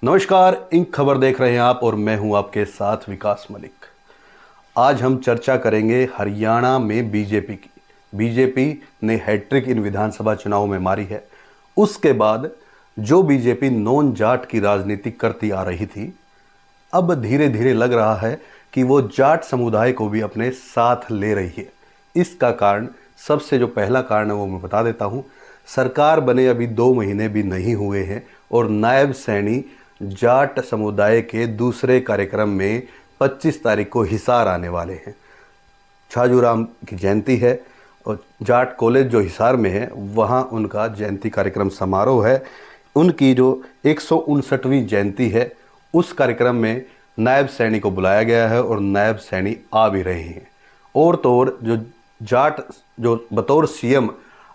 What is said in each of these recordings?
नमस्कार, इंक खबर देख रहे हैं आप और मैं हूं आपके साथ विकास मलिक। आज हम चर्चा करेंगे हरियाणा में बीजेपी की। बीजेपी ने हैट्रिक इन विधानसभा चुनाव में मारी है। उसके बाद जो बीजेपी नॉन जाट की राजनीति करती आ रही थी, अब धीरे धीरे लग रहा है कि वो जाट समुदाय को भी अपने साथ ले रही है। इसका कारण, सबसे जो पहला कारण है वो मैं बता देता हूँ। सरकार बने अभी 2 महीने भी नहीं हुए हैं और नायब सैनी जाट समुदाय के दूसरे कार्यक्रम में 25 तारीख को हिसार आने वाले हैं। छाजूराम की जयंती है और जाट कॉलेज जो हिसार में है वहाँ उनका जयंती कार्यक्रम समारोह है। उनकी जो 159वीं जयंती है उस कार्यक्रम में नायब सैनी को बुलाया गया है और नायब सैनी आ भी रहे हैं। और तो और जो जाट जो बतौर सीएम,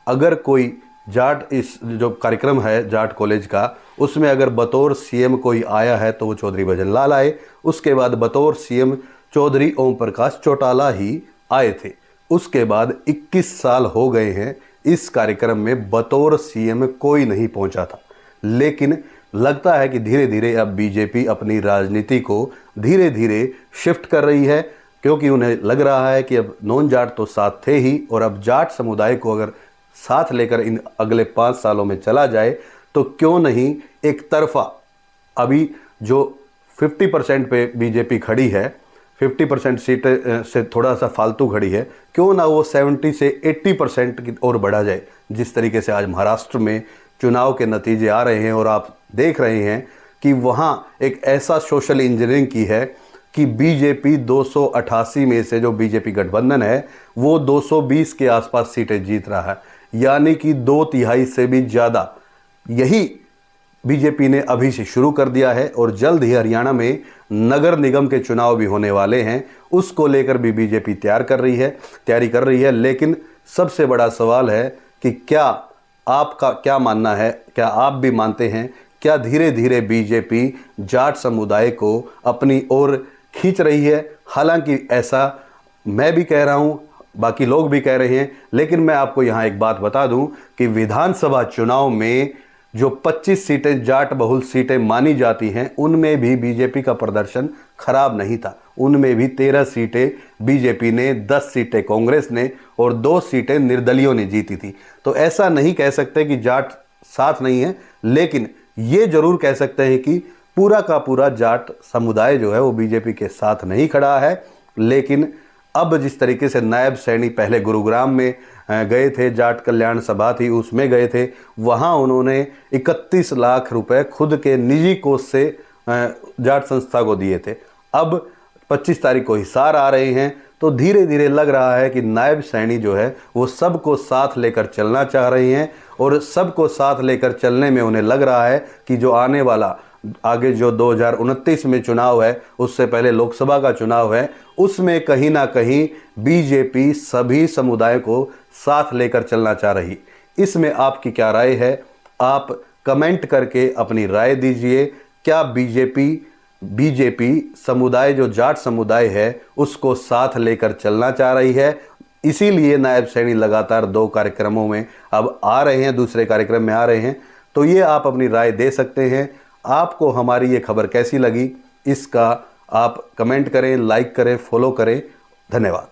अगर कोई जाट इस जो कार्यक्रम है जाट कॉलेज का, उसमें अगर बतौर सीएम कोई आया है तो वो चौधरी भजन लाल आए। उसके बाद बतौर सीएम चौधरी ओम प्रकाश चौटाला ही आए थे। उसके बाद 21 साल हो गए हैं इस कार्यक्रम में बतौर सीएम कोई नहीं पहुंचा था। लेकिन लगता है कि धीरे धीरे अब बीजेपी अपनी राजनीति को धीरे धीरे शिफ्ट कर रही है, क्योंकि उन्हें लग रहा है कि अब नॉन जाट तो साथ थे ही, और अब जाट समुदाय को अगर साथ लेकर इन अगले 5 सालों में चला जाए तो क्यों नहीं एक तरफा अभी जो 50% पे बीजेपी खड़ी है, 50% सीटें से थोड़ा सा फालतू खड़ी है, क्यों ना वो 70 से 80% की ओर बढ़ा जाए। जिस तरीके से आज महाराष्ट्र में चुनाव के नतीजे आ रहे हैं और आप देख रहे हैं कि वहाँ एक ऐसा सोशल इंजीनियरिंग की है कि बीजेपी 288 में से जो बीजेपी गठबंधन है वो 220 के आसपास सीटें जीत रहा है, यानी कि 2/3 से भी ज़्यादा। यही बीजेपी ने अभी से शुरू कर दिया है और जल्द ही हरियाणा में नगर निगम के चुनाव भी होने वाले हैं। उसको लेकर भी बीजेपी तैयारी कर रही है। लेकिन सबसे बड़ा सवाल है कि क्या आपका क्या मानना है, क्या आप भी मानते हैं क्या धीरे धीरे बीजेपी जाट समुदाय को अपनी ओर खींच रही है? हालांकि ऐसा मैं भी कह रहा हूं, बाकी लोग भी कह रहे हैं, लेकिन मैं आपको यहां एक बात बता दूं कि विधानसभा चुनाव में जो 25 सीटें जाट बहुल सीटें मानी जाती हैं उनमें भी बीजेपी का प्रदर्शन खराब नहीं था। उनमें भी 13 सीटें बीजेपी ने, 10 सीटें कांग्रेस ने और 2 सीटें निर्दलियों ने जीती थी। तो ऐसा नहीं कह सकते कि जाट साथ नहीं है, लेकिन ये जरूर कह सकते हैं कि पूरा का पूरा जाट समुदाय जो है वो बीजेपी के साथ नहीं खड़ा है। लेकिन अब जिस तरीके से नायब सैनी पहले गुरुग्राम में गए थे, जाट कल्याण सभा थी उसमें गए थे, वहाँ उन्होंने 31 लाख रुपए खुद के निजी कोष से जाट संस्था को दिए थे। अब 25 तारीख को हिसार आ रहे हैं तो धीरे धीरे लग रहा है कि नायब सैनी जो है वो सबको साथ लेकर चलना चाह रही हैं और सबको साथ लेकर चलने में उन्हें लग रहा है कि जो आने वाला आगे जो 2029 में चुनाव है, उससे पहले लोकसभा का चुनाव है, उसमें कहीं ना कहीं बीजेपी सभी समुदाय को साथ लेकर चलना चाह रही। इसमें आपकी क्या राय है? आप कमेंट करके अपनी राय दीजिए। क्या बीजेपी समुदाय जो जाट समुदाय है उसको साथ लेकर चलना चाह रही है? इसीलिए नायब सैनी लगातार 2 कार्यक्रमों में अब आ रहे हैं, दूसरे कार्यक्रम में आ रहे हैं। तो ये आप अपनी राय दे सकते हैं। आपको हमारी ये खबर कैसी लगी इसका आप कमेंट करें, लाइक करें, फॉलो करें। धन्यवाद।